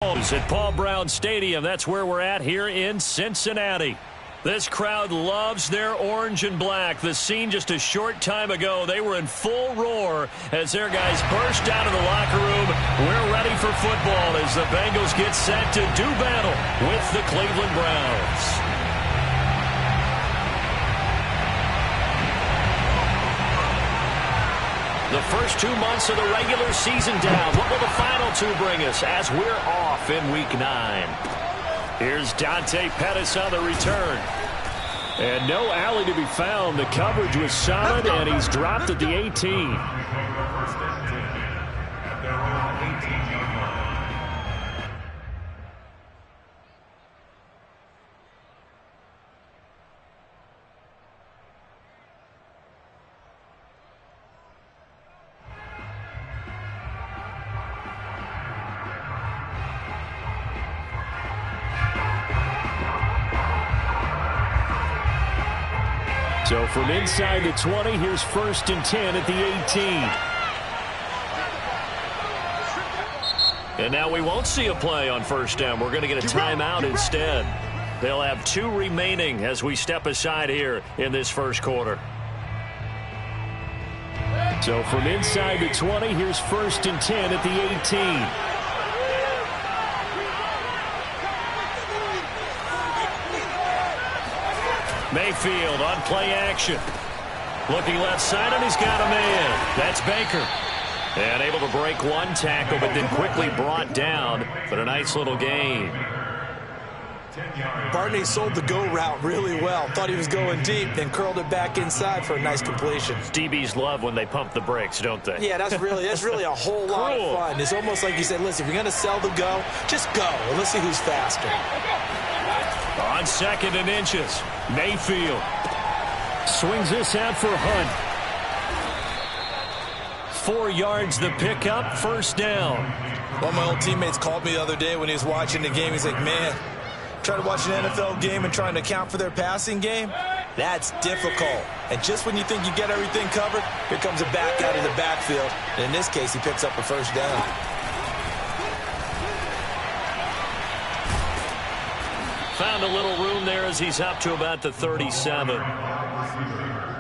At Paul Brown Stadium, that's where we're at here in Cincinnati. This crowd loves their orange and black. The scene just a short time ago, they were in full roar as their guys burst out of the locker room. We're ready for football as the Bengals get set to do battle with the Cleveland Browns. The first 2 months of the regular season down. What will the final two bring us as we're off in Week 9? Here's Dante Pettis on the return. And no alley to be found. The coverage was solid, and he's dropped at the 18. So from inside the 20, here's 1st and 10 at the 18. And now we won't see a play on first down. We're going to get a timeout instead. They'll have 2 remaining as we step aside here in this first quarter. So from inside the 20, here's 1st and 10 at the 18. Mayfield on play action. Looking left side, and he's got a man. That's Baker. And able to break one tackle, but then quickly brought down. But a nice little gain. Barney sold the go route really well. Thought he was going deep, then curled it back inside for a nice completion. DBs love when they pump the brakes, don't they? Yeah, that's really a whole lot of fun. It's almost like you said, listen, if you're going to sell the go, just go. And let's see who's faster. On 2nd and inches, Mayfield swings this out for Hunt. 4 yards the pickup, 1st down. One of my old teammates called me the other day when he was watching the game. He's like, man, trying to watch an NFL game and trying to account for their passing game, that's difficult. And just when you think you get everything covered, here comes a back out of the backfield. And in this case, he picks up a 1st down. Found a little room there as he's up to about the 37.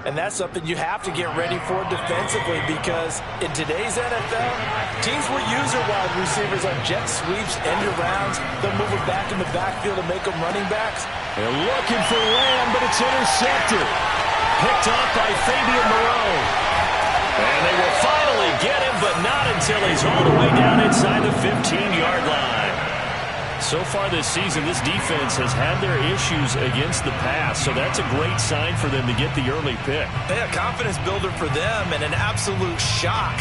And that's something you have to get ready for defensively, because in today's NFL, teams will use their wide receivers on jet sweeps, end arounds. They'll move it back in the backfield and make them running backs. They're looking for Lamb, but it's intercepted. Picked off by Fabian Moreau. And they will finally get him, but not until he's all the way down inside the 15-yard line. So far this season, this defense has had their issues against the pass, so that's a great sign for them to get the early pick. Yeah, confidence builder for them, and an absolute shock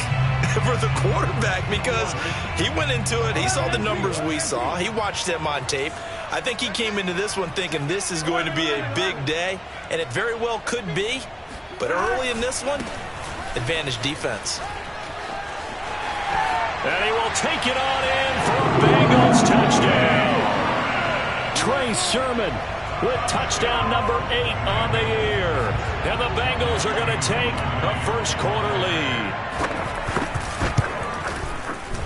for the quarterback, because he went into it, he saw the numbers we saw, he watched them on tape. I think he came into this one thinking this is going to be a big day, and it very well could be, but early in this one, advantage defense. And he will take it on in for a Bengals touchdown. Trey Sermon with touchdown number 8 on the year. And the Bengals are going to take a first quarter lead.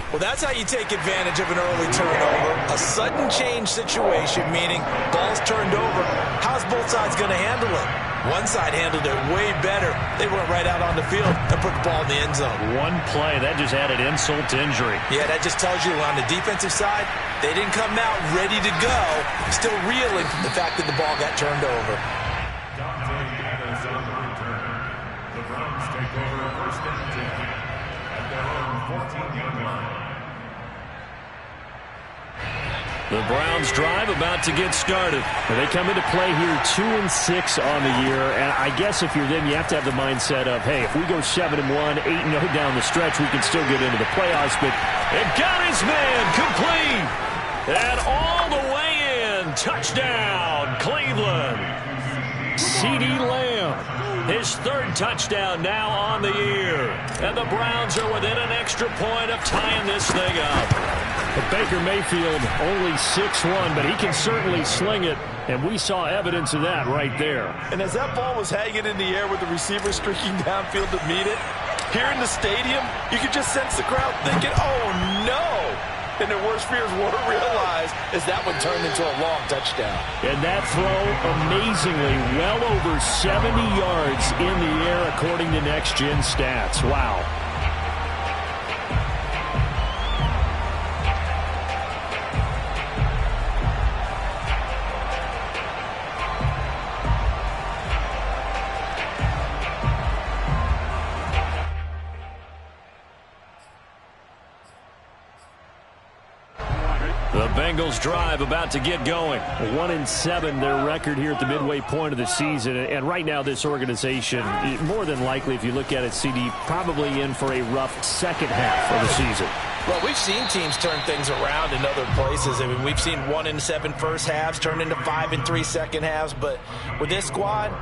Well, that's how you take advantage of an early turnover. A sudden change situation, meaning ball's turned over. How's both sides going to handle it? One side handled it way better. They went right out on the field and put the ball in the end zone. One play, that just added insult to injury. Yeah, that just tells you on the defensive side, they didn't come out ready to go, still reeling from the fact that the ball got turned over. The Browns take over 1st and 10 at their own 14-yard line. The Browns drive about to get started. And they come into play here 2-6 on the year. And I guess if you're them, you have to have the mindset of, hey, if we go 7-1, 8-0 down the stretch, we can still get into the playoffs. But it got his man complete. And all the way in. Touchdown, Cleveland. CeeDee Lamb. His 3rd touchdown now on the year. And the Browns are within an extra point of tying this thing up. But Baker Mayfield only 6'1", but he can certainly sling it, and we saw evidence of that right there. And as that ball was hanging in the air with the receiver streaking downfield to meet it, here in the stadium, you could just sense the crowd thinking, oh no! and their worst fears weren't realized as that one turned into a long touchdown. And that throw, amazingly, well over 70 yards in the air, according to Next Gen Stats. Wow. The Bengals drive about to get going. 1-7, their record here at the midway point of the season. And right now, this organization, more than likely, if you look at it, CD, probably in for a rough second half of the season. Well, we've seen teams turn things around in other places. I mean, we've seen 1-7 first halves turn into 5-3 second halves. But with this squad,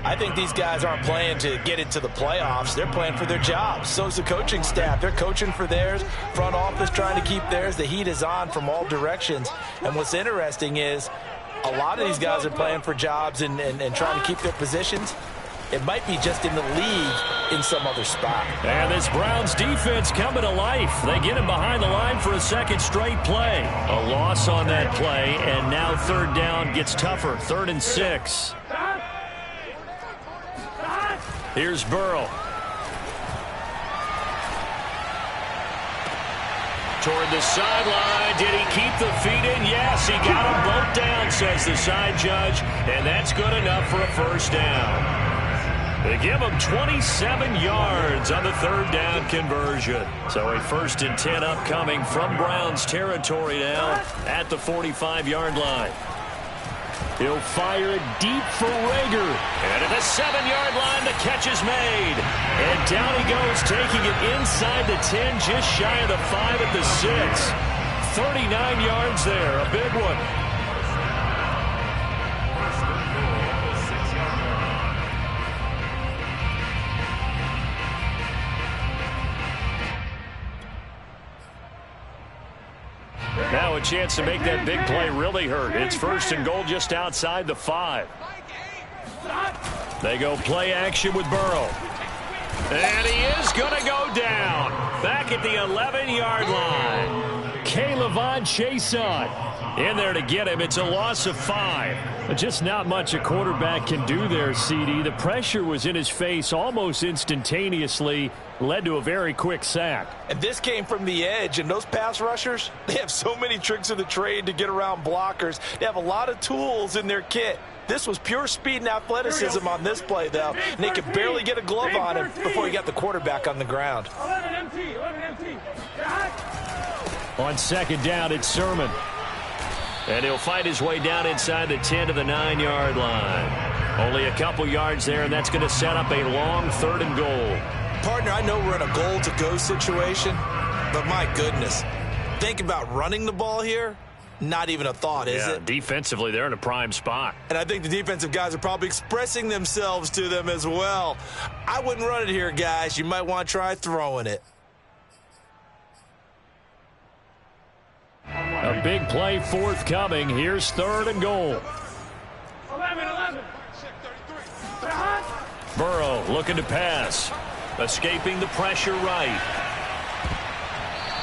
I think these guys aren't playing to get into the playoffs. They're playing for their jobs. So is the coaching staff. They're coaching for theirs. Front office trying to keep theirs. The heat is on from all directions. And what's interesting is a lot of these guys are playing for jobs and trying to keep their positions. It might be just in the league in some other spot. And this Browns defense coming to life. They get him behind the line for a second straight play. A loss on that play, and now third down gets tougher. 3rd and 6. Here's Burrow. Toward the sideline. Did he keep the feet in? Yes, he got them both down, says the side judge. And that's good enough for a first down. They give him 27 yards on the third down conversion. So a 1st and 10 upcoming from Browns territory now at the 45-yard line. He'll fire it deep for Rager. And at the 7-yard line, the catch is made. And down he goes, taking it inside the 10, just shy of the 5 at the 6. 39 yards there, a big one. Now a chance to make that big play really hurt. It's 1st and goal just outside the 5. They go play action with Burrow. And he is going to go down. Back at the 11-yard line. K'Lavon Chaisson in there to get him. It's a loss of 5. But just not much a quarterback can do there, CD. The pressure was in his face almost instantaneously. Led to a very quick sack. And this came from the edge, and those pass rushers, they have so many tricks of the trade to get around blockers. They have a lot of tools in their kit. This was pure speed and athleticism on this play, though, and they could barely get a glove on him before he got the quarterback on the ground. On 2nd down, it's Sermon. And he'll fight his way down inside the 10 to the 9-yard line. Only a couple yards there, and that's going to set up a long 3rd and goal. Partner, I know we're in a goal-to-go situation, but my goodness, think about running the ball here. Not even a thought, is it? Defensively, they're in a prime spot. And I think the defensive guys are probably expressing themselves to them as well. I wouldn't run it here, guys. You might want to try throwing it. A big play forthcoming. Here's 3rd and goal. 11. Burrow looking to pass. Escaping the pressure right.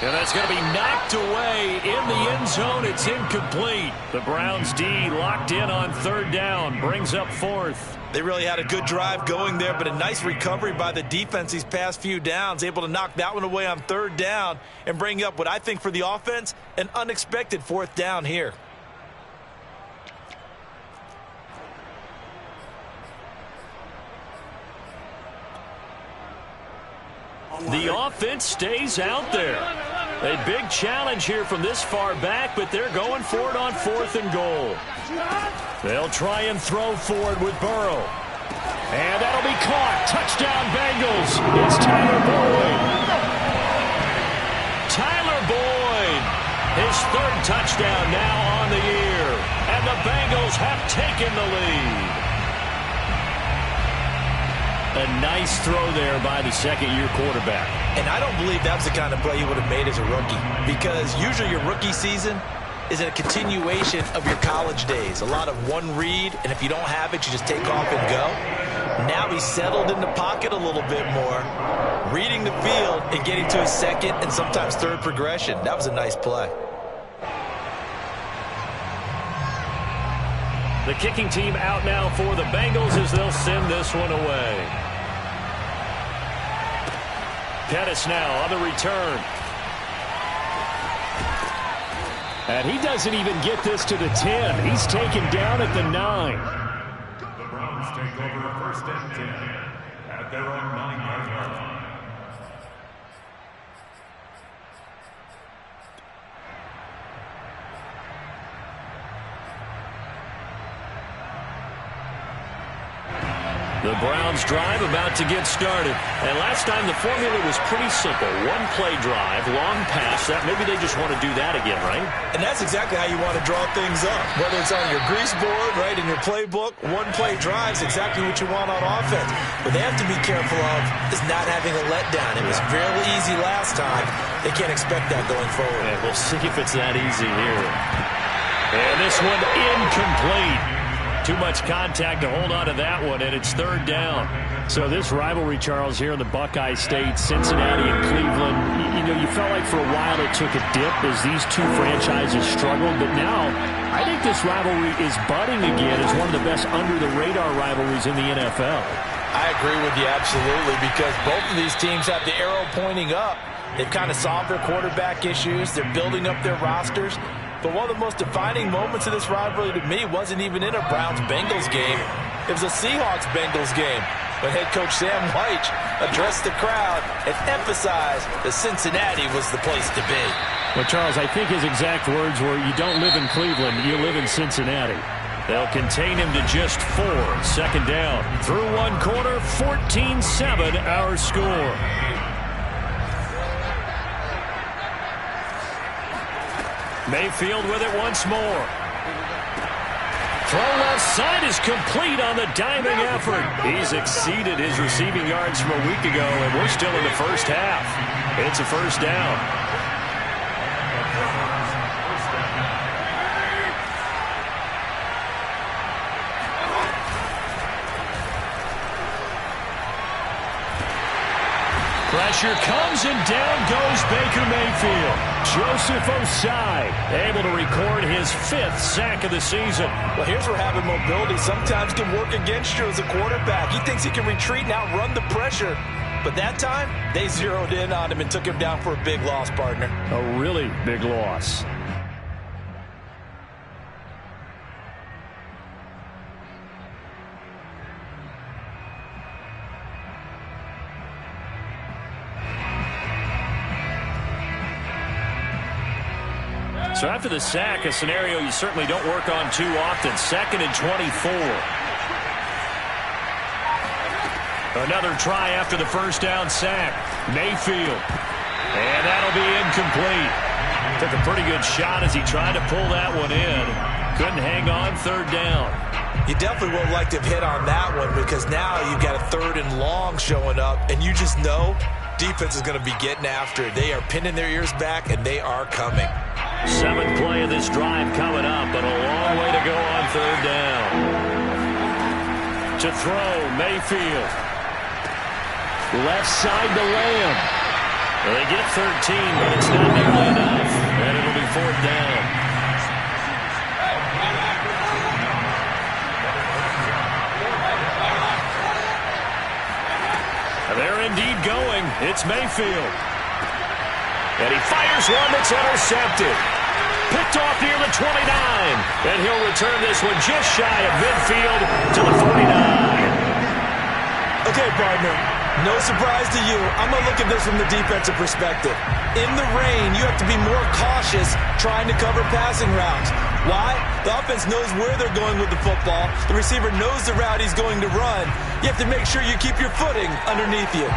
And that's going to be knocked away in the end zone. It's incomplete. The Browns D locked in on 3rd down. Brings up 4th. They really had a good drive going there, but a nice recovery by the defense these past few downs. Able to knock that one away on 3rd down and bring up what I think for the offense, an unexpected 4th down here. The offense stays out there. A big challenge here from this far back, but they're going for it on 4th and goal. They'll try and throw forward with Burrow. And that'll be caught. Touchdown, Bengals. It's Tyler Boyd. Tyler Boyd. His 3rd touchdown now on the year. And the Bengals have taken the lead. A nice throw there by the 2nd-year quarterback. And I don't believe that's the kind of play he would have made as a rookie, because usually your rookie season is a continuation of your college days. A lot of one read, and if you don't have it, you just take off and go. Now he's settled in the pocket a little bit more, reading the field and getting to his 2nd and sometimes 3rd progression. That was a nice play. The kicking team out now for the Bengals as they'll send this one away. Pettis now on the return. And he doesn't even get this to the 10. He's taken down at the 9. The Browns take over first and 10 at their own 9-yard line. The Browns drive about to get started. And last time the formula was pretty simple. One play drive, long pass. That maybe they just want to do that again, right? And that's exactly how you want to draw things up. Whether it's on your grease board, right, in your playbook, one play drive is exactly what you want on offense. What they have to be careful of is not having a letdown. It was fairly easy last time. They can't expect that going forward. And we'll see if it's that easy here. And this one incomplete. Too much contact to hold on to that one, and it's third down. So this rivalry, Charles, here in the Buckeye State, Cincinnati and Cleveland, you know, you felt like for a while it took a dip as these two franchises struggled, but now I think this rivalry is budding again as one of the best under-the-radar rivalries in the NFL. I agree with you absolutely, because both of these teams have the arrow pointing up. They've kind of solved their quarterback issues. They're building up their rosters. But one of the most defining moments of this rivalry to me wasn't even in a Browns-Bengals game. It was a Seahawks-Bengals game when head coach Sam White addressed the crowd and emphasized that Cincinnati was the place to be. Well, Charles, I think his exact words were, you don't live in Cleveland, you live in Cincinnati. They'll contain him to just 4. Second down. Through one quarter, 14-7 our score. Mayfield with it once more. Throw left side is complete on the diving effort. He's exceeded his receiving yards from a week ago, and we're still in the first half. It's a first down. Pressure comes, and down goes Baker Mayfield. Joseph Osai able to record his 5th sack of the season. Well, here's where having mobility sometimes can work against you as a quarterback. He thinks he can retreat and outrun the pressure. But that time, they zeroed in on him and took him down for a big loss, partner. A really big loss. So after the sack, a scenario you certainly don't work on too often. 2nd and 24. Another try after the first down sack. Mayfield. And that'll be incomplete. Took a pretty good shot as he tried to pull that one in. Couldn't hang on. 3rd down. You definitely would like to have hit on that one, because now you've got a 3rd and long showing up, and you just know defense is going to be getting after it. They are pinning their ears back, and they are coming. 7th play of this drive coming up, but a long way to go on 3rd down. To throw, Mayfield. Left side to Lamb. Well, they get 13, but it's not nearly enough, and it'll be 4th down. They're indeed going. It's Mayfield. And he fires one that's intercepted. Picked off near the 29. And he'll return this one just shy of midfield to the 49. Okay, partner. No surprise to you. I'm going to look at this from the defensive perspective. In the rain, you have to be more cautious trying to cover passing routes. Why? The offense knows where they're going with the football. The receiver knows the route he's going to run. You have to make sure you keep your footing underneath you.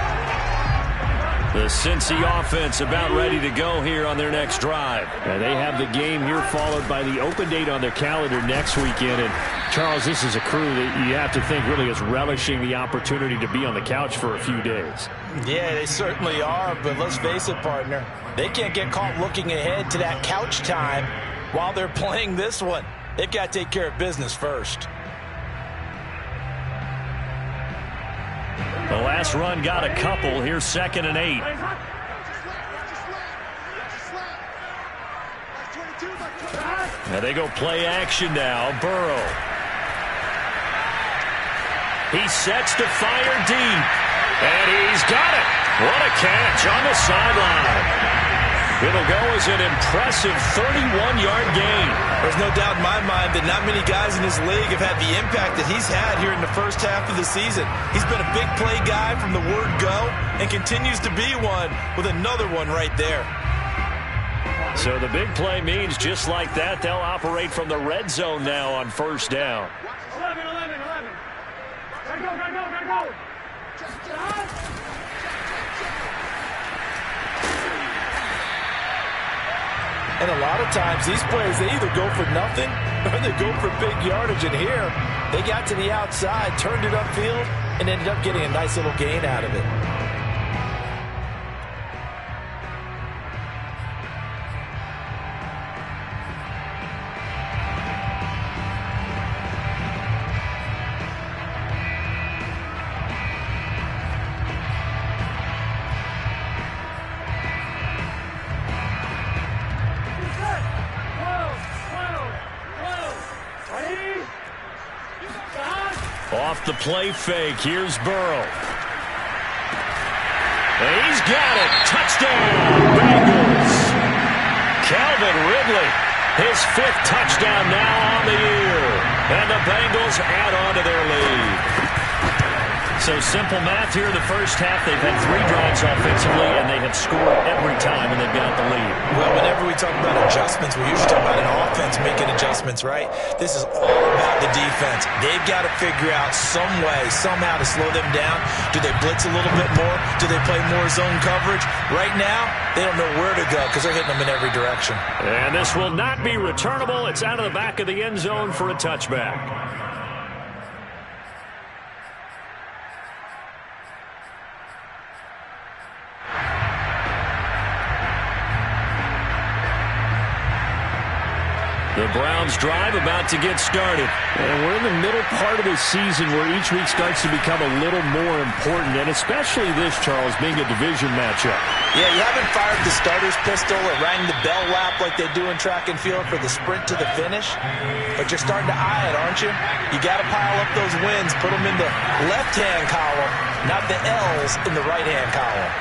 The Cincy offense about ready to go here on their next drive. And they have the game here followed by the open date on their calendar next weekend. And, Charles, this is a crew that you have to think really is relishing the opportunity to be on the couch for a few days. Yeah, they certainly are. But let's face it, partner. They can't get caught looking ahead to that couch time while they're playing this one. They've got to take care of business first. The last run got a couple. Here's 2nd and 8. And they go play action now. Burrow. He sets to fire deep. And he's got it. What a catch on the sideline. It'll go as an impressive 31-yard gain. There's no doubt in my mind that not many guys in this league have had the impact that he's had here in the first half of the season. He's been a big play guy from the word go and continues to be one with another one right there. So the big play means just like that, they'll operate from the red zone now on first down. 11. Gotta go. And a lot of times these plays, they either go for nothing or they go for big yardage. And here, they got to the outside, turned it upfield, and ended up getting a nice little gain out of it. Off the play fake, here's Burrow. And he's got it. Touchdown, Bengals. Calvin Ridley, his 5th touchdown now on the year. And the Bengals add on to their lead. So simple math here in the first half. They've had 3 drives offensively, and they have scored every time, and they've got the lead. Well, whenever we talk about adjustments, we usually talk about an offense making adjustments, right? This is all about the defense. They've got to figure out some way, somehow to slow them down. Do they blitz a little bit more? Do they play more zone coverage? Right now, they don't know where to go because they're hitting them in every direction. And this will not be returnable. It's out of the back of the end zone for a touchback. The Browns drive about to get started. And we're in the middle part of the season where each week starts to become a little more important, and especially this, Charles, being a division matchup. Yeah, you haven't fired the starter's pistol or rang the bell lap like they do in track and field for the sprint to the finish, but you're starting to eye it, aren't you? You got to pile up those wins, put them in the left-hand column, not the L's in the right-hand column.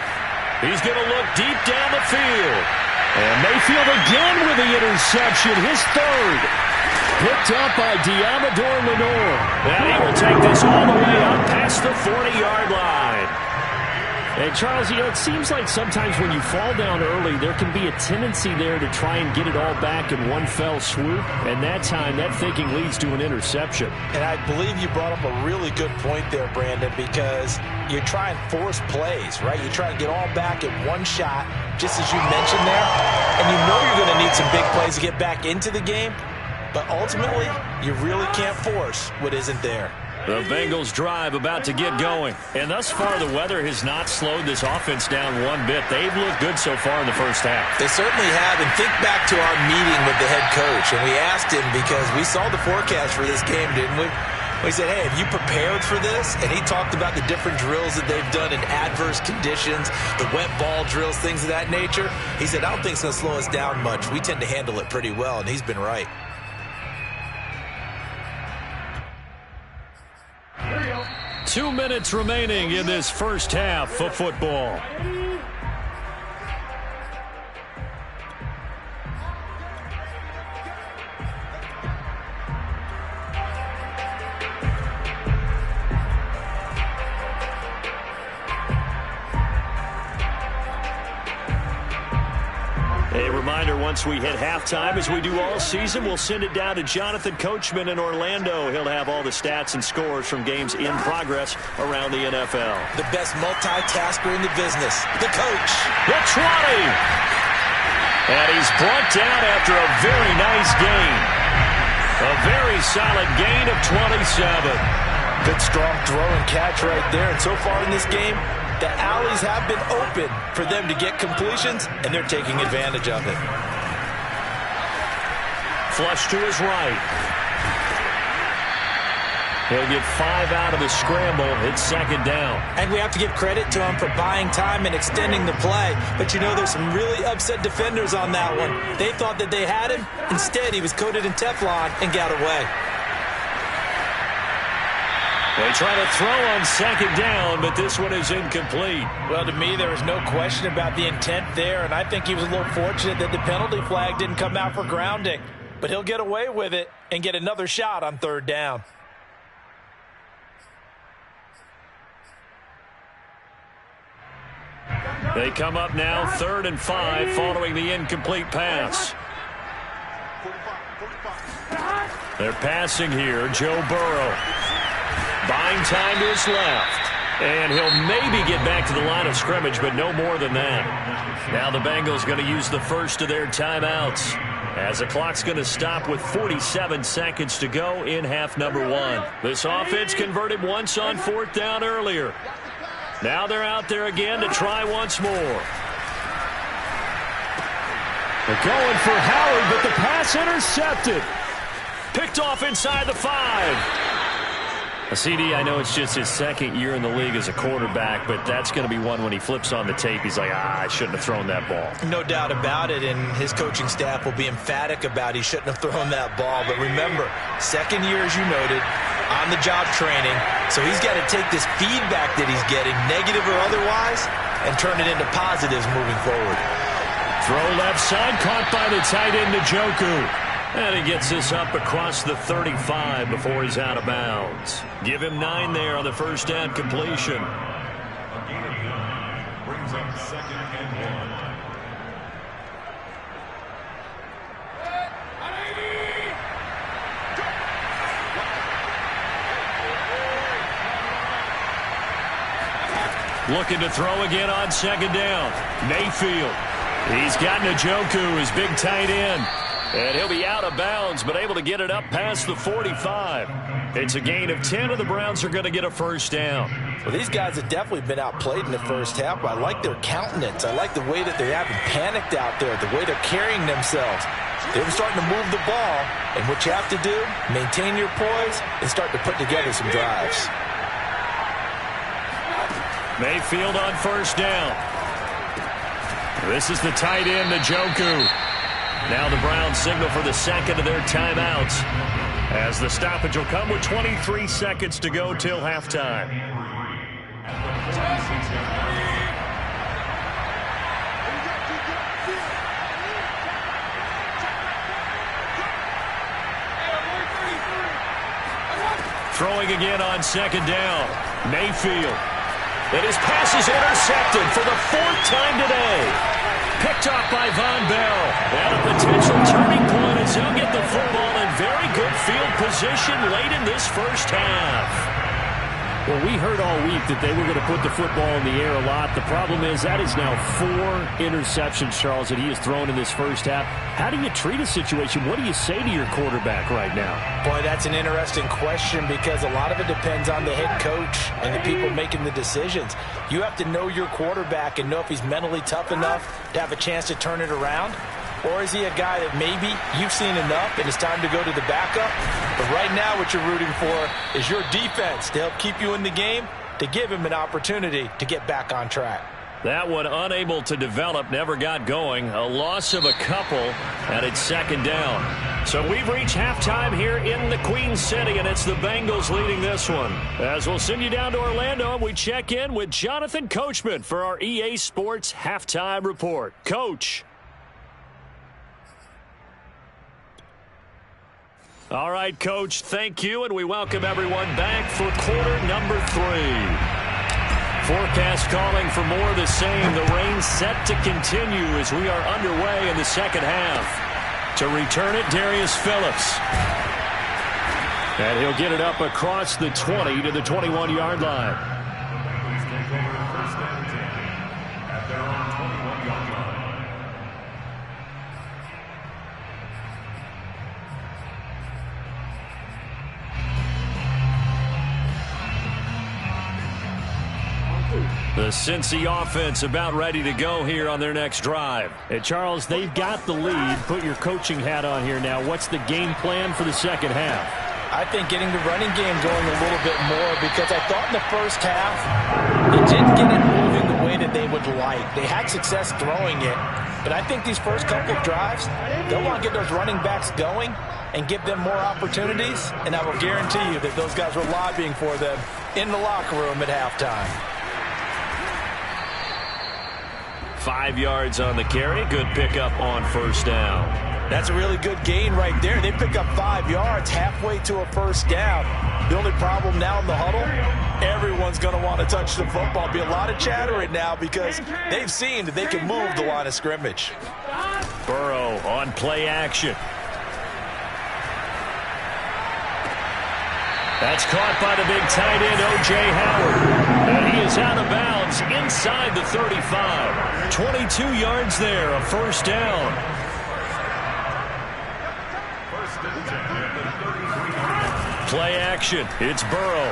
He's going to look deep down the field. And Mayfield again with the interception, his 3rd. Picked up by Diamador Lenore. And he will take this all the way up past the 40-yard line. And, Charles, you know, it seems like sometimes when you fall down early, there can be a tendency there to try and get it all back in one fell swoop. And that time, that thinking leads to an interception. And I believe you brought up a really good point there, Brandon, because you try and force plays, right? You try and get all back in one shot, just as you mentioned there. And you know you're going to need some big plays to get back into the game. But ultimately, you really can't force what isn't there. The Bengals drive about to get going. And thus far, the weather has not slowed this offense down one bit. They've looked good so far in the first half. They certainly have. And think back to our meeting with the head coach. And we asked him, because we saw the forecast for this game, didn't we? We said, hey, have you prepared for this? And he talked about the different drills that they've done in adverse conditions, the wet ball drills, things of that nature. He said, I don't think it's going to slow us down much. We tend to handle it pretty well, and he's been right. 2 minutes remaining in this first half of football. A reminder, once we hit halftime, as we do all season, we'll send it down to Jonathan Coachman in Orlando. He'll have all the stats and scores from games in progress around the NFL. The best multitasker in the business, the coach. The 20. And he's brought down after a very nice gain. A very solid gain of 27. Good strong throw and catch right there. And so far in this game, the alleys have been open for them to get completions, and they're taking advantage of it. Flush to his right. He'll get 5 out of the scramble. It's second down. And we have to give credit to him for buying time and extending the play. But you know, there's some really upset defenders on that one. They thought that they had him. Instead, he was coated in Teflon and got away. They try to throw on second down, but this one is incomplete. Well, to me, there was no question about the intent there, and I think he was a little fortunate that the penalty flag didn't come out for grounding. But he'll get away with it and get another shot on third down. They come up now 3rd and 5 following the incomplete pass. They're passing here. Joe Burrow buying time to his left. And he'll maybe get back to the line of scrimmage, but no more than that. Now the Bengals going to use the first of their timeouts, as the clock's going to stop with 47 seconds to go in half number 1. This offense converted once on 4th down earlier. Now they're out there again to try once more. They're going for Howard, but the pass intercepted. Picked off inside the 5. CD, I know it's just his 2nd year in the league as a quarterback, but that's going to be one when he flips on the tape, he's like, I shouldn't have thrown that ball. No doubt about it, and his coaching staff will be emphatic about he shouldn't have thrown that ball. But remember, 2nd year, as you noted, on-the-job training, so he's got to take this feedback that he's getting, negative or otherwise, and turn it into positives moving forward. Throw left side, caught by the tight end, Njoku. And he gets this up across the 35 before he's out of bounds. Give him 9 there on the first down completion. A gain of 9 brings up 2nd and 1. Looking to throw again on 2nd down. Mayfield. He's got Njoku, his big tight end. And he'll be out of bounds, but able to get it up past the 45. It's a gain of 10, and the Browns are going to get a first down. Well, these guys have definitely been outplayed in the first half. I like their countenance. I like the way that they haven't panicked out there, the way they're carrying themselves. They're starting to move the ball, and what you have to do, maintain your poise and start to put together some drives. Mayfield on first down. This is the tight end, Njoku. Now the Browns signal for the 2nd of their timeouts, as the stoppage will come with 23 seconds to go till halftime. Throwing again on 2nd down. Mayfield. And his pass is intercepted for the 4th time today. Picked off by Von Bell. And a potential turning point as he'll get the football in very good field position late in this first half. Well, we heard all week that they were going to put the football in the air a lot. The problem is that is now 4 interceptions, Charles, that he has thrown in this first half. How do you treat a situation? What do you say to your quarterback right now? Boy, that's an interesting question, because a lot of it depends on the head coach and the people making the decisions. You have to know your quarterback and know if he's mentally tough enough to have a chance to turn it around. Or is he a guy that maybe you've seen enough and it's time to go to the backup? But right now what you're rooting for is your defense to help keep you in the game, to give him an opportunity to get back on track. That one unable to develop, never got going. A loss of a couple, and it's 2nd down. So we've reached halftime here in the Queen City, and it's the Bengals leading this one. As we'll send you down to Orlando, and we check in with Jonathan Coachman for our EA Sports Halftime Report. Coach. All right, Coach, thank you, and we welcome everyone back for quarter number 3. Forecast calling for more of the same. The rain set to continue as we are underway in the second half. To return it, Darius Phillips. And he'll get it up across the 20 to the 21-yard line. Bengals take over 1st and 10 at their own 21-yard line. The Cincy offense about ready to go here on their next drive. And Charles, they've got the lead. Put your coaching hat on here now. What's the game plan for the second half? I think getting the running game going a little bit more, because I thought in the first half they didn't get it moving the way that they would like. They had success throwing it, but I think these first couple of drives, they'll want to get those running backs going and give them more opportunities, and I will guarantee you that those guys were lobbying for them in the locker room at halftime. 5 yards on the carry. Good pickup on first down. That's a really good gain right there. They pick up 5 yards halfway to a first down. The only problem now in the huddle, everyone's going to want to touch the football. Be a lot of chatter right now because they've seen that they can move the line of scrimmage. Burrow on play action. That's caught by the big tight end, O.J. Howard. And he is out of bounds inside the 35. 22 yards there, a first down. Play action. It's Burrow.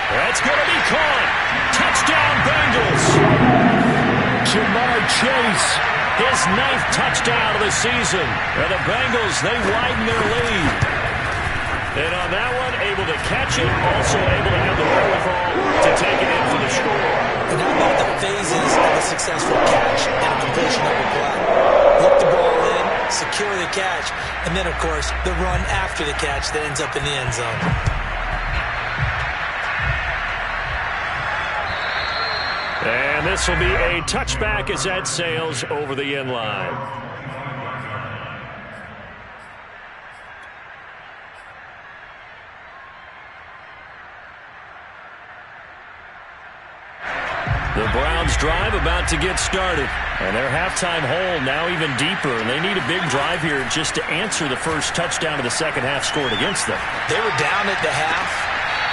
That's going to be caught. Touchdown, Bengals. Jamar Chase, his 9th touchdown of the season. And the Bengals, they widen their lead. And on that one, able to catch it, also able to have the wherewithal to take it in for the score. And how about the phases of a successful catch and a completion of a play? Look the ball in, secure the catch, and then, of course, the run after the catch that ends up in the end zone. And this will be a touchback as that sails over the end line. The Browns drive about to get started. And their halftime hole now even deeper. And they need a big drive here just to answer the first touchdown of the second half scored against them. They were down at the half.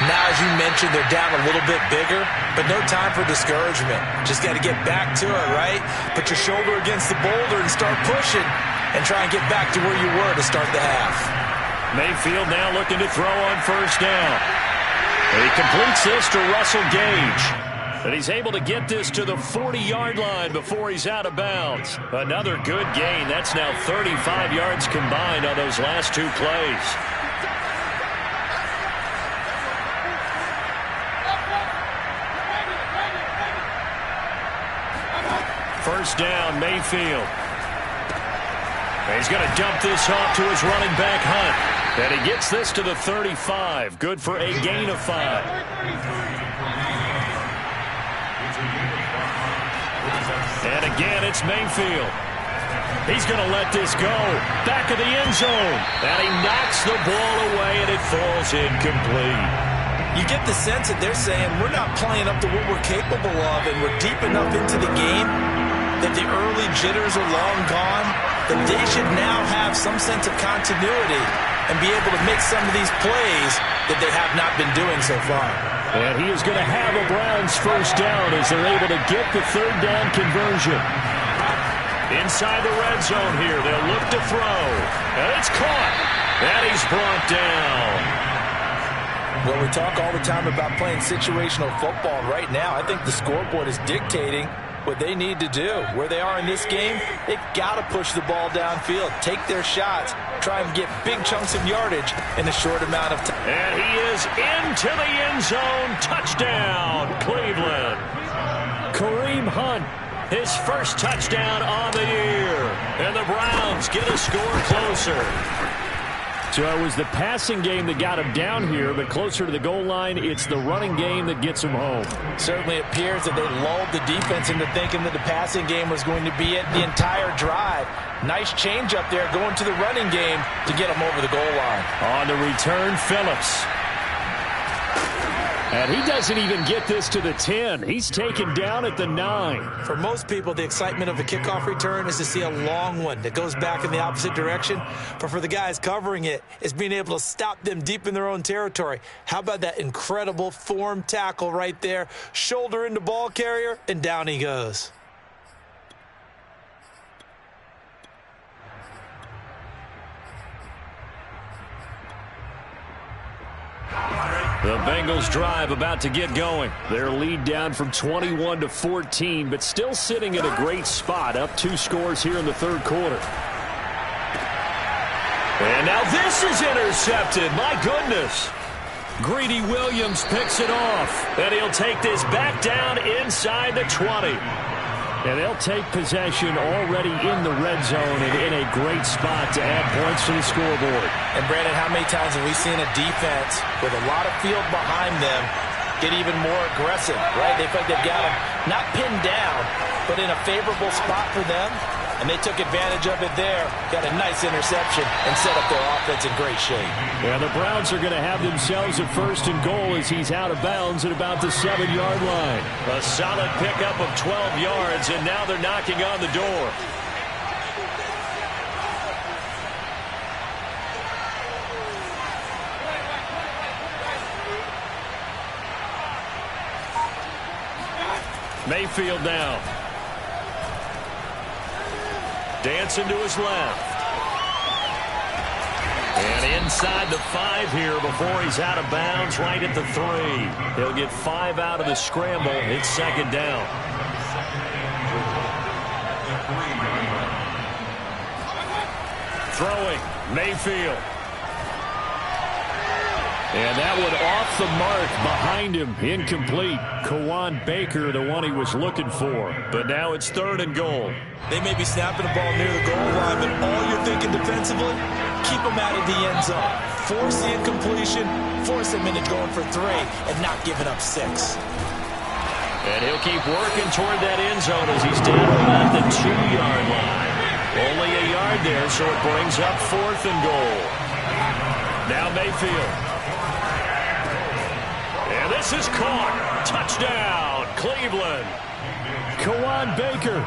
Now, as you mentioned, they're down a little bit bigger, but no time for discouragement. Just got to get back to it, right? Put your shoulder against the boulder and start pushing and try and get back to where you were to start the half. Mayfield now looking to throw on first down. He completes this to Russell Gage. And he's able to get this to the 40-yard line before he's out of bounds. Another good gain. That's now 35 yards combined on those last 2 plays. First down, Mayfield. He's going to dump this off to his running back, Hunt. And he gets this to the 35. Good for a gain of 5. And again, it's Mayfield. He's going to let this go. Back of the end zone. And he knocks the ball away, and it falls incomplete. You get the sense that they're saying we're not playing up to what we're capable of, and we're deep enough into the game that the early jitters are long gone, that they should now have some sense of continuity and be able to make some of these plays that they have not been doing so far. And he is going to have a Browns first down as they're able to get the third down conversion. Inside the red zone here, they'll look to throw. And it's caught. And he's brought down. Well, we talk all the time about playing situational football. Right now, I think the scoreboard is dictating what they need to do. Where they are in this game, they've got to push the ball downfield, take their shots, try and get big chunks of yardage in a short amount of time. And he is into the end zone. Touchdown, Cleveland. Kareem Hunt, his first touchdown on the year. And the Browns get a score closer. So it was the passing game that got him down here, but closer to the goal line, it's the running game that gets him home. Certainly appears that they lulled the defense into thinking that the passing game was going to be it the entire drive. Nice change up there going to the running game to get them over the goal line. On the return, Phillips. And he doesn't even get this to the 10. He's taken down at the 9. For most people, the excitement of a kickoff return is to see a long one that goes back in the opposite direction. But for the guys covering it, it's being able to stop them deep in their own territory. How about that incredible form tackle right there? Shoulder into ball carrier, and down he goes. The Bengals drive about to get going. Their lead down from 21 to 14, but still sitting at a great spot, up 2 scores here in the third quarter. And now this is intercepted. My goodness. Greedy Williams picks it off, and he'll take this back down inside the 20. And they'll take possession already in the red zone and in a great spot to add points to the scoreboard. And, Brandon, how many times have we seen a defense with a lot of field behind them get even more aggressive, right? They feel like they've got them not pinned down, but in a favorable spot for them. And they took advantage of it there, got a nice interception, and set up their offense in great shape. Yeah, the Browns are going to have themselves a 1st and goal as he's out of bounds at about the 7-yard line. A solid pickup of 12 yards, and now they're knocking on the door. Mayfield now. Dancing to his left. And inside the 5 here before he's out of bounds, right at the 3. He'll get 5 out of the scramble. It's 2nd down. Throwing, Mayfield. And that one off the mark behind him. Incomplete. Kawan Baker, the one he was looking for. But now it's 3rd and goal. They may be snapping the ball near the goal line, but all you're thinking defensively, keep them out of the end zone. Force the incompletion, force them into going for 3, and not giving up 6. And he'll keep working toward that end zone as he's down about the 2-yard line. Only a yard there, so it brings up 4th and goal. Now Mayfield. And this is caught. Touchdown, Cleveland. Kawan Baker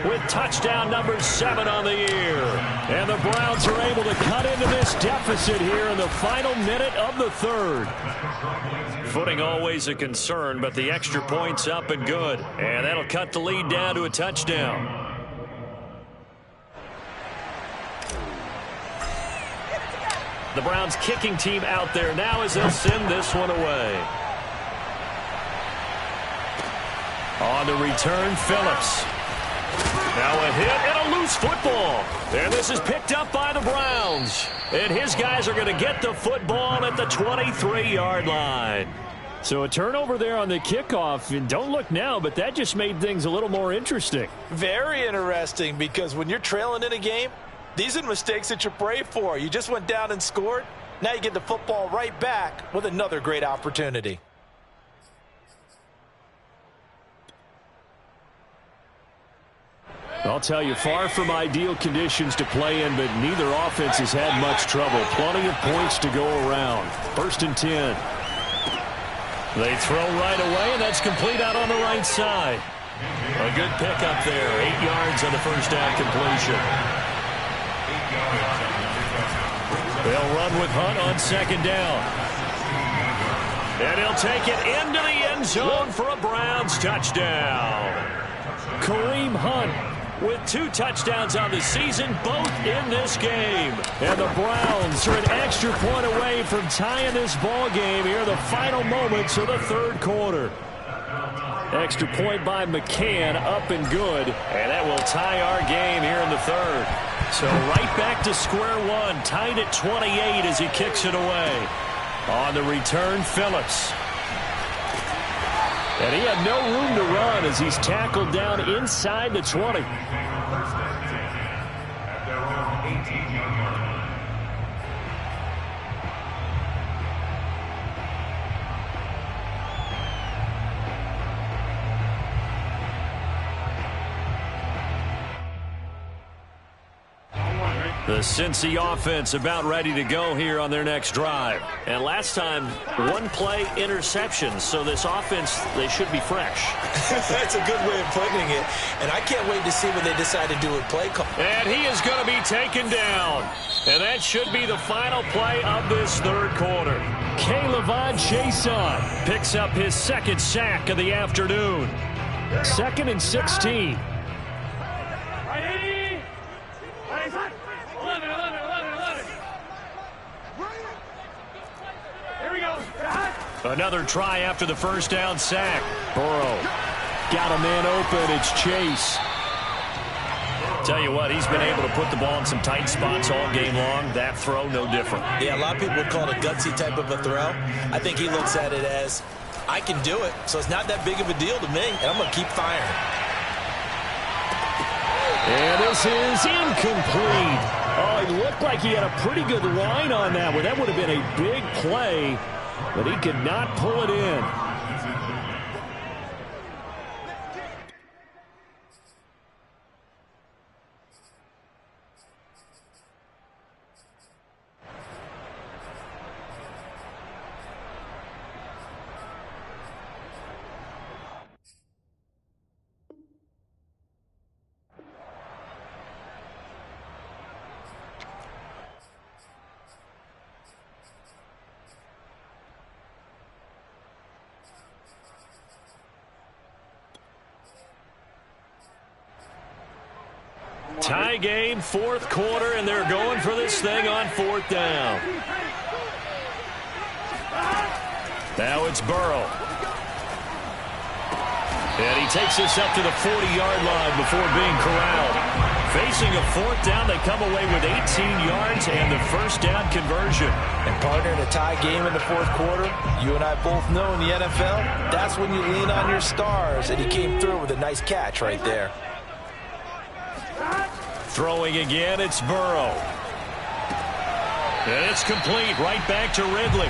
with touchdown number 7 on the year. And the Browns are able to cut into this deficit here in the final minute of the 3rd. Footing always a concern, but the extra point's up and good. And that'll cut the lead down to a touchdown. The Browns kicking team out there now as they'll send this one away. On the return, Phillips. Now a hit and a loose football. And this is picked up by the Browns. And his guys are going to get the football at the 23-yard line. So a turnover there on the kickoff. And don't look now, but that just made things a little more interesting. Very interesting, because when you're trailing in a game, these are the mistakes that you pray for. You just went down and scored. Now you get the football right back with another great opportunity. I'll tell you, far from ideal conditions to play in, but neither offense has had much trouble. Plenty of points to go around. 1st and 10. They throw right away, and that's complete out on the right side. A good pickup there. 8 yards on the 1st down completion. They'll run with Hunt on 2nd down. And he'll take it into the end zone for a Browns touchdown. Kareem Hunt with 2 touchdowns on the season, both in this game. And the Browns are an extra point away from tying this ball game here in the final moments of the 3rd quarter. Extra point by McCann, up and good. And that will tie our game here in the 3rd. So right back to square one, tied at 28 as he kicks it away. On the return, Phillips. And he had no room to run as he's tackled down inside the 20. At their own 18-yard line. The Cincy offense about ready to go here on their next drive. And last time, 1 play interception. So this offense, they should be fresh. That's a good way of putting it. And I can't wait to see what they decide to do with play call. And he is going to be taken down. And that should be the final play of this 3rd quarter. K'Lavon Chaisson picks up his 2nd sack of the afternoon. 2nd and 16. Another try after the 1st down sack. Burrow got a man open. It's Chase. Tell you what, he's been able to put the ball in some tight spots all game long. That throw, no different. Yeah, a lot of people would call it a gutsy type of a throw. I think he looks at it as, I can do it, so it's not that big of a deal to me, and I'm going to keep firing. And this is incomplete. Oh, it looked like he had a pretty good line on that one. That would have been a big play, but he could not pull it in. Tie game, fourth quarter, and they're going for this thing on fourth down. Now it's Burrow. And he takes this up to the 40-yard line before being corralled. Facing a fourth down, they come away with 18 yards and the first down conversion. And partner, in a tie game in the fourth quarter, you and I both know in the NFL, that's when you lean on your stars, and he came through with a nice catch right there. Throwing again, it's Burrow. And it's complete, right back to Ridley.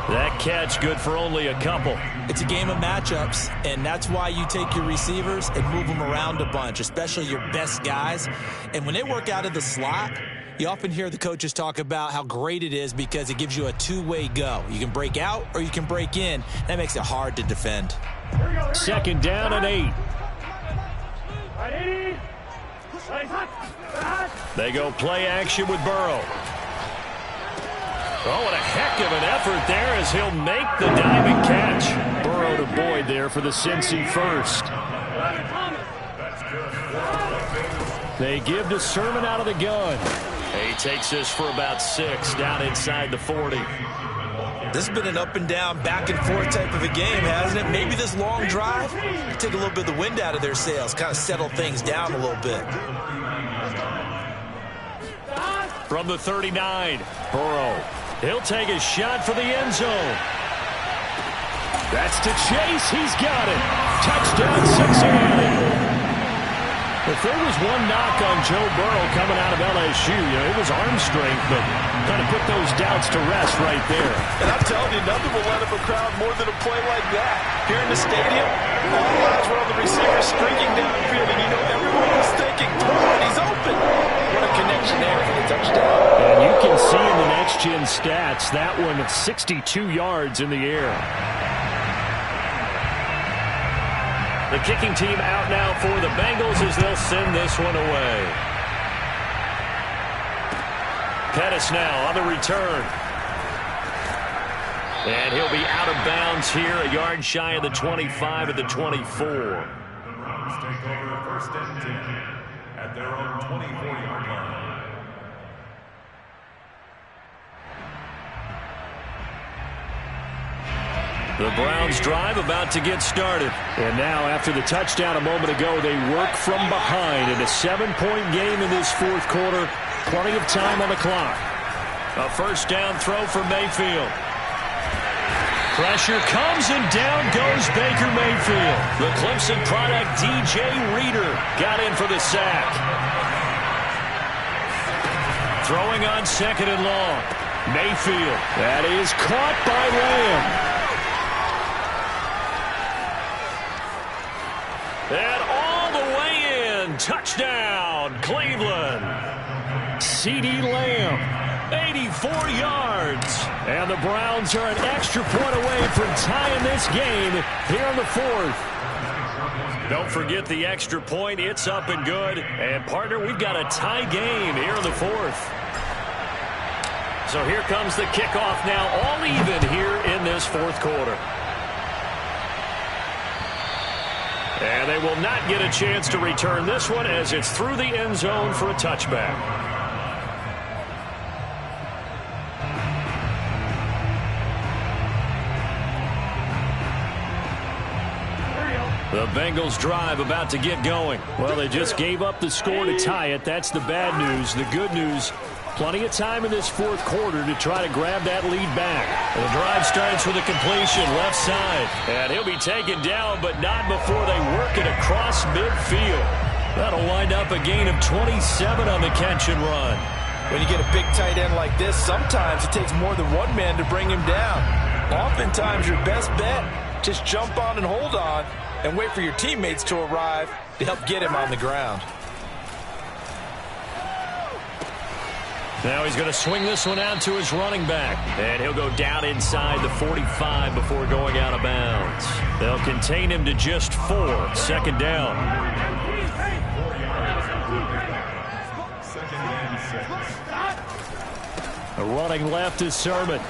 That catch good for only a couple. It's a game of matchups, and that's why you take your receivers and move them around a bunch, especially your best guys. And when they work out of the slot, you often hear the coaches talk about how great it is because it gives you a two-way go. You can break out or you can break in. That makes it hard to defend. Second down and 8. They go play action with Burrow. Oh, what a heck of an effort there as he'll make the diving catch. Burrow to Boyd there for the Cincy first. They give to Sermon out of the gun. He takes this for about 6 down inside the 40. This has been an up and down, back and forth type of a game, hasn't it? Maybe this long drive took a little bit of the wind out of their sails, kind of settled things down a little bit. From the 39, Burrow. He'll take a shot for the end zone. That's to Chase. He's got it. Touchdown, Cincinnati. If there was one knock on Joe Burrow coming out of LSU, it was arm strength, but kind of put those doubts to rest right there. And I'm telling you, nothing will let up a crowd more than a play like that. Here in the stadium, all eyes were on the receiver streaking downfield, and everyone was thinking, he's open. What a connection there for the touchdown. And you can see in the next-gen stats, that one at 62 yards in the air. The kicking team out now for the Bengals as they'll send this one away. Pettis now on the return. And he'll be out of bounds here, a yard shy of the 25 at the 24. The Browns take over first and 10 at their own 24-yard line. The Browns drive about to get started. And now after the touchdown a moment ago, they work from behind in a 7-point game in this fourth quarter. Plenty of time on the clock. A first down throw for Mayfield. Pressure comes and down goes Baker Mayfield. The Clemson product DJ Reader got in for the sack. Throwing on second and long. Mayfield. That is caught by Lamb. And all the way in. Touchdown, Cleveland. CeeDee Lamb, 84 yards. And the Browns are an extra point away from tying this game here in the fourth. Don't forget the extra point. It's up and good. And, partner, we've got a tie game here in the fourth. So here comes the kickoff now, all even here in this fourth quarter. And they will not get a chance to return this one as it's through the end zone for a touchback. The Bengals drive about to get going. Well, they just gave up the score to tie it. That's the bad news. The good news, plenty of time in this fourth quarter to try to grab that lead back. The drive starts with a completion left side. And he'll be taken down, but not before they work it across midfield. That'll wind up a gain of 27 on the catch and run. When you get a big tight end like this, sometimes it takes more than one man to bring him down. Oftentimes, your best bet, just jump on and hold on and wait for your teammates to arrive to help get him on the ground. Now he's going to swing this one out to his running back. And he'll go down inside the 45 before going out of bounds. They'll contain him to just 4. Second down. Running left is Sermon.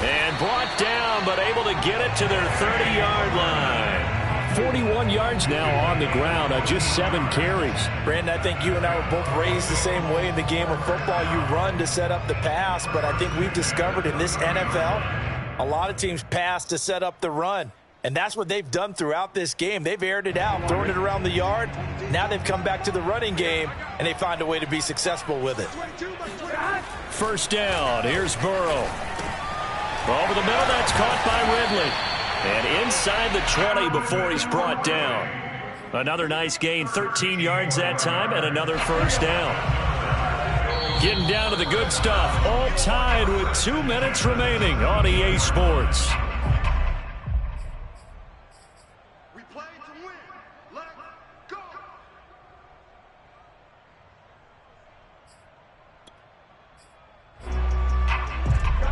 And brought down, but able to get it to their 30-yard line. 41 yards now on the ground on just 7 carries. Brandon, I think you and I were both raised the same way in the game of football. You run to set up the pass, but I think we've discovered in this NFL, a lot of teams pass to set up the run. And that's what they've done throughout this game. They've aired it out, thrown it around the yard. Now they've come back to the running game, and they find a way to be successful with it. First down, here's Burrow. Over the middle, that's caught by Ridley. And inside the 20 before he's brought down. Another nice gain, 13 yards that time, and another first down. Getting down to the good stuff, all tied with 2 minutes remaining on EA Sports. We play to win. Let's go.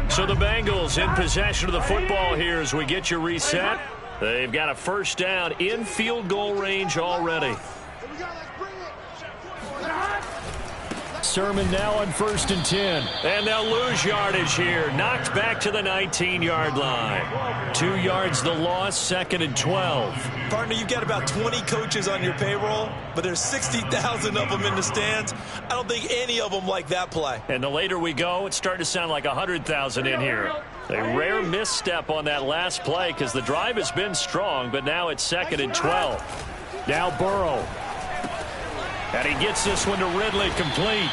So the Bengals in possession of the football here as we get you reset. They've got a first down in field goal range already. Sermon now on 1st and 10. And they'll lose yardage here. Knocked back to the 19-yard line. 2 yards the loss, 2nd and 12. Partner, you've got about 20 coaches on your payroll, but there's 60,000 of them in the stands. I don't think any of them like that play. And the later we go, it's starting to sound like 100,000 in here. A rare misstep on that last play because the drive has been strong, but now it's 2nd and 12. Now Burrow. And he gets this one to Ridley complete.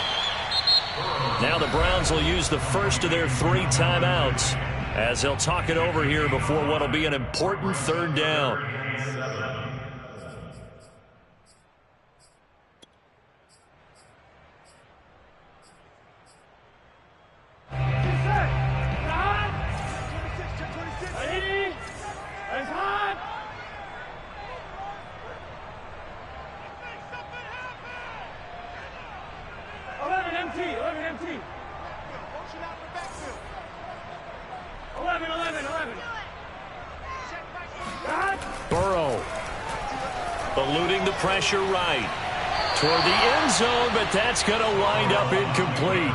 Now the Browns will use the first of their 3 timeouts as they'll talk it over here before what will be an important 3rd down. Burrow eluding the pressure right toward the end zone, but that's going to wind up incomplete.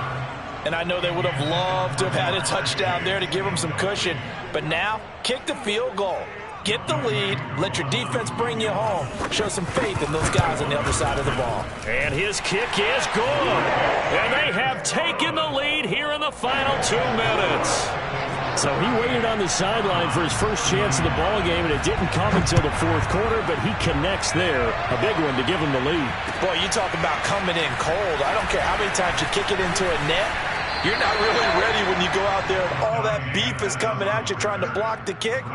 And I know they would have loved to have had a touchdown there to give them some cushion, but now kick the field goal. Get the lead, let your defense bring you home. Show some faith in those guys on the other side of the ball. And his kick is good. And they have taken the lead here in the final 2 minutes. So he waited on the sideline for his first chance of the ball game, and it didn't come until the 4th quarter, but he connects there. A big one to give him the lead. Boy, you talk about coming in cold. I don't care how many times you kick it into a net. You're not really ready when you go out there and all that beef is coming at you trying to block the kick.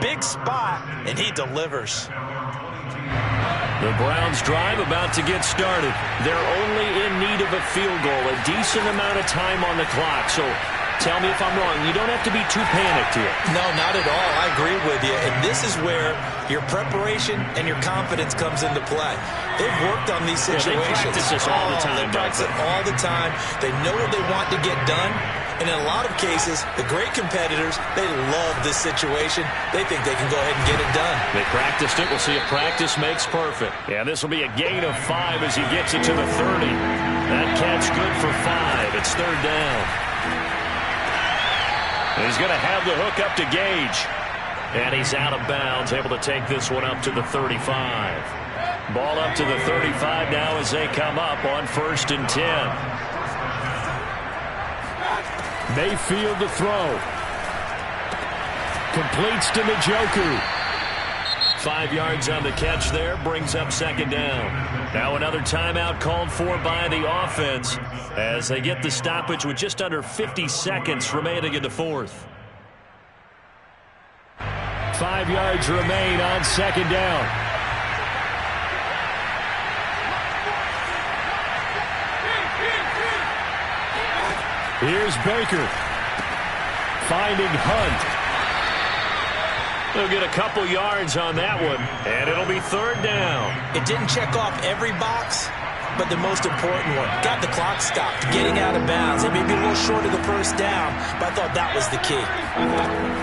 Big spot, and he delivers. The Browns drive about to get started. They're only in need of a field goal, a decent amount of time on the clock. So tell me if I'm wrong. You don't have to be too panicked here. No, not at all. I agree with you. And this is where your preparation and your confidence comes into play. They've worked on these situations. They practice this all the time. They practice it all the time. They know what they want to get done. And in a lot of cases, the great competitors, they love this situation. They think they can go ahead and get it done. They practiced it. We'll see if practice makes perfect. Yeah, this will be a gain of 5 as he gets it to the 30. That catch good for 5. It's 3rd down. And he's going to have the hook up to Gage. And he's out of bounds, able to take this one up to the 35. Ball up to the 35 now as they come up on 1st and 10. Mayfield to throw. Completes to Njoku. 5 yards on the catch there, brings up 2nd down. Now another timeout called for by the offense as they get the stoppage with just under 50 seconds remaining in the 4th. 5 yards remain on 2nd down. Here's Baker. Finding Hunt. They'll get a couple yards on that one, and it'll be third down. It didn't check off every box, but the most important one. Got the clock stopped, getting out of bounds. It may be a little short of the first down, but I thought that was the key.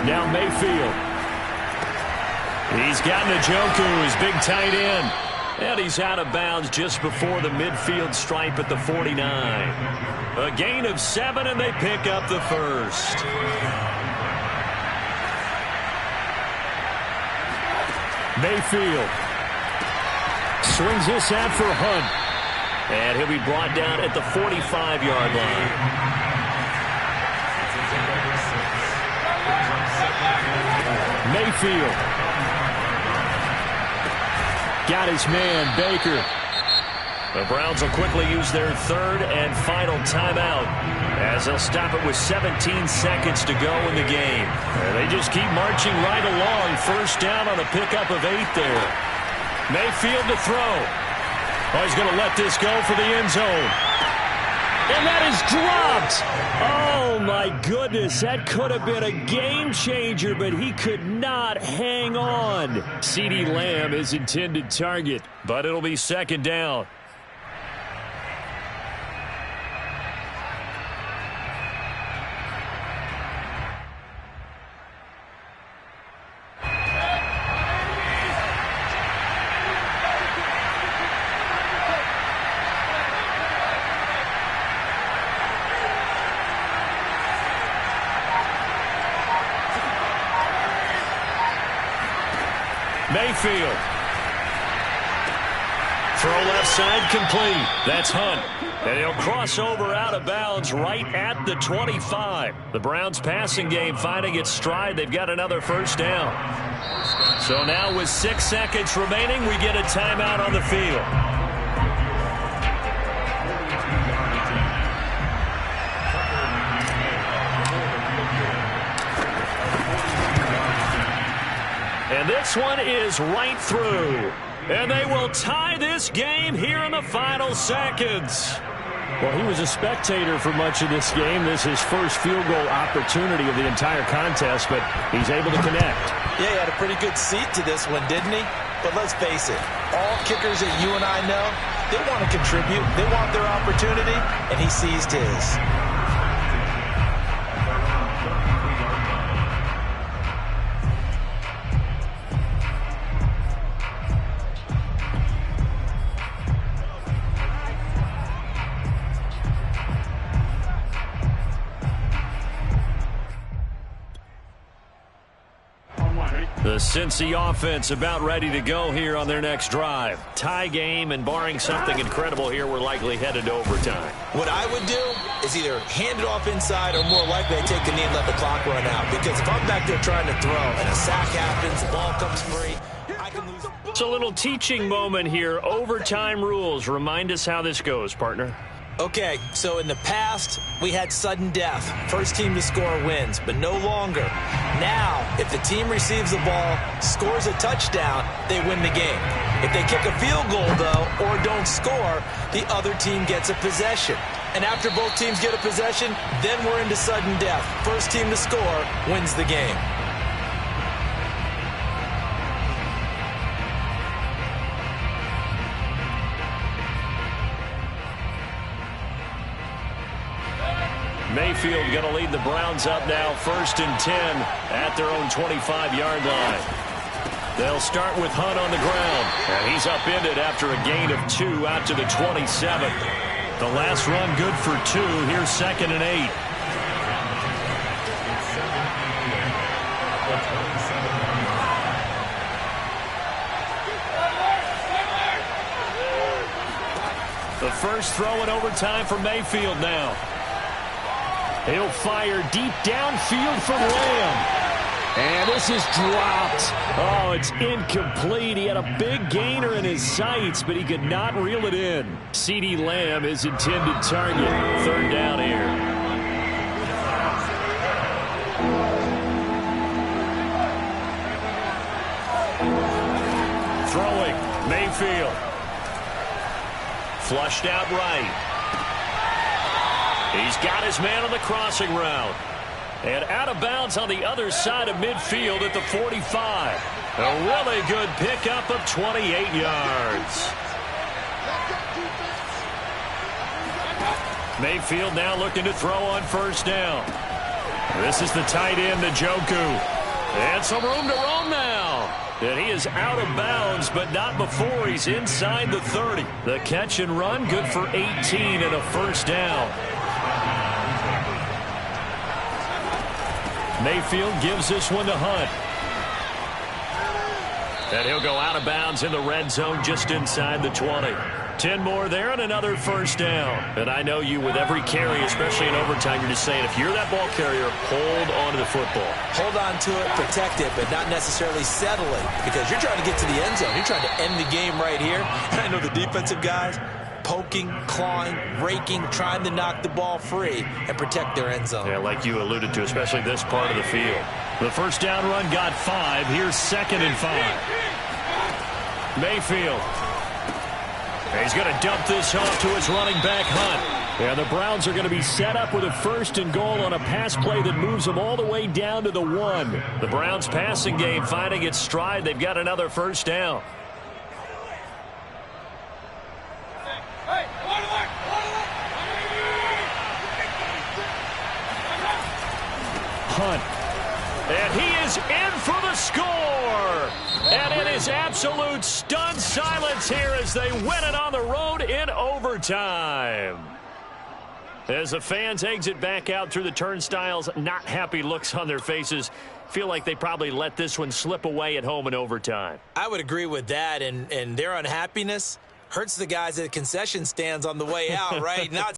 Now Mayfield. He's got Njoku, his big tight end. And he's out of bounds just before the midfield stripe at the 49. A gain of 7, and they pick up the first. Mayfield swings this out for Hunt. And he'll be brought down at the 45-yard line. Mayfield. Got his man, Baker. The Browns will quickly use their third and final timeout as they'll stop it with 17 seconds to go in the game. And they just keep marching right along. First down on a pickup of 8 there. Mayfield to throw. Oh, he's going to let this go for the end zone. And that is dropped. Oh, my goodness. That could have been a game changer, but he could not hang on. CeeDee Lamb is intended target, but it'll be second down. Mayfield. Throw left side complete. That's Hunt. And he'll cross over out of bounds right at the 25. The Browns passing game finding its stride. They've got another first down. So now with 6 seconds remaining, we get a timeout on the field. And this one is right through. And they will tie this game here in the final seconds. Well, he was a spectator for much of this game. This is his first field goal opportunity of the entire contest, but he's able to connect. Yeah, he had a pretty good seat to this one, didn't he? But let's face it, all kickers that you and I know, they want to contribute. They want their opportunity, and he seized his. The Cincy offense about ready to go here on their next drive. Tie game, and barring something incredible here, we're likely headed to overtime. What I would do is either hand it off inside or more likely I take a knee and let the clock run out. Because if I'm back there trying to throw and a sack happens, the ball comes free, I can lose. It's a little teaching moment here. Overtime rules. Remind us how this goes, partner. Okay, so in the past, we had sudden death. First team to score wins, but no longer. Now, if the team receives the ball, scores a touchdown, they win the game. If they kick a field goal, though, or don't score, the other team gets a possession. And after both teams get a possession, then we're into sudden death. First team to score wins the game. Mayfield going to lead the Browns up now, 1st and 10 at their own 25-yard line. They'll start with Hunt on the ground, and he's upended after a gain of 2 out to the 27. The last run good for 2. Here's 2nd and 8. The first throw in overtime for Mayfield now. He'll fire deep downfield for Lamb. And this is dropped. Oh, it's incomplete. He had a big gainer in his sights, but he could not reel it in. CeeDee Lamb is intended target. 3rd down here. Throwing, Mayfield. Flushed out right. He's got his man on the crossing route. And out of bounds on the other side of midfield at the 45. A really good pickup of 28 yards. Mayfield now looking to throw on first down. This is the tight end, Njoku. And some room to roam now. And he is out of bounds, but not before he's inside the 30. The catch and run, good for 18 and a first down. Mayfield gives this one to Hunt. And he'll go out of bounds in the red zone just inside the 20. 10 more there and another first down. And I know you, with every carry, especially in overtime, you're just saying, if you're that ball carrier, hold on to the football. Hold on to it, protect it, but not necessarily settle it, because you're trying to get to the end zone. You're trying to end the game right here. And I know the defensive guys poking, clawing, raking, trying to knock the ball free and protect their end zone. Yeah, like you alluded to, especially this part of the field. The first down run got 5. Here's 2nd and 5. Mayfield. He's going to dump this off to his running back, Hunt. And the Browns are going to be set up with a 1st and goal on a pass play that moves them all the way down to the 1. The Browns passing game finding its stride. They've got another first down. Hunt. And he is in for the score. And it is absolute stunned silence here as they win it on the road in overtime. As the fans exit back out through the turnstiles, not happy looks on their faces. Feel like they probably let this one slip away at home in overtime. I would agree with that, and their unhappiness hurts the guys at the concession stands on the way out, right? Not